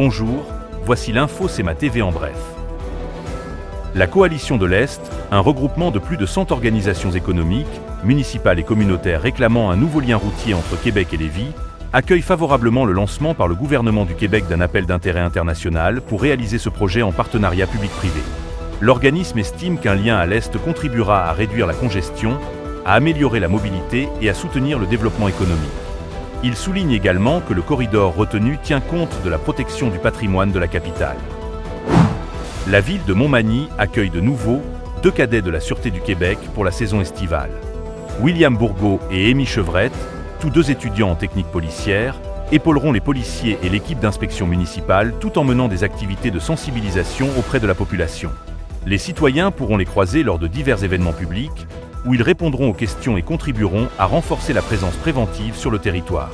Bonjour, voici l'info CEMA TV en bref. La Coalition de l'Est, un regroupement de plus de 100 organisations économiques, municipales et communautaires réclamant un nouveau lien routier entre Québec et Lévis, accueille favorablement le lancement par le gouvernement du Québec d'un appel d'intérêt international pour réaliser ce projet en partenariat public-privé. L'organisme estime qu'un lien à l'Est contribuera à réduire la congestion, à améliorer la mobilité et à soutenir le développement économique. Il souligne également que le corridor retenu tient compte de la protection du patrimoine de la capitale. La ville de Montmagny accueille de nouveau 2 cadets de la Sûreté du Québec pour la saison estivale. William Bourgault et Amy Chevrette, tous 2 étudiants en technique policière, épauleront les policiers et l'équipe d'inspection municipale tout en menant des activités de sensibilisation auprès de la population. Les citoyens pourront les croiser lors de divers événements publics, où ils répondront aux questions et contribueront à renforcer la présence préventive sur le territoire.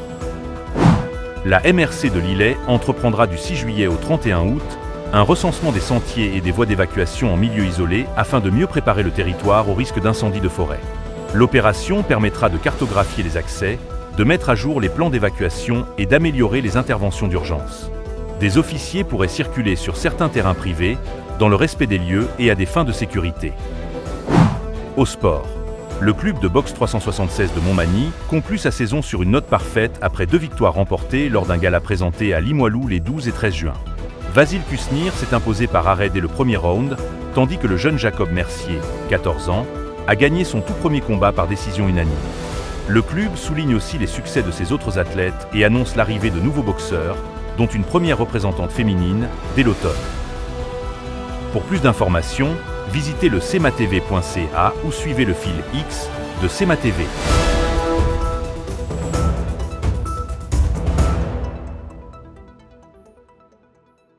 La MRC de Lillet entreprendra du 6 juillet au 31 août un recensement des sentiers et des voies d'évacuation en milieu isolé afin de mieux préparer le territoire au risque d'incendie de forêt. L'opération permettra de cartographier les accès, de mettre à jour les plans d'évacuation et d'améliorer les interventions d'urgence. Des officiers pourraient circuler sur certains terrains privés, dans le respect des lieux et à des fins de sécurité. Au sport. Le club de boxe 376 de Montmagny conclut sa saison sur une note parfaite après 2 victoires remportées lors d'un gala présenté à Limoilou les 12 et 13 juin. Vasil Kusnir s'est imposé par arrêt dès le premier round, tandis que le jeune Jacob Mercier, 14 ans, a gagné son tout premier combat par décision unanime. Le club souligne aussi les succès de ses autres athlètes et annonce l'arrivée de nouveaux boxeurs, dont une première représentante féminine, dès l'automne. Pour plus d'informations, visitez le cematv.ca ou suivez le fil X de CEMA TV.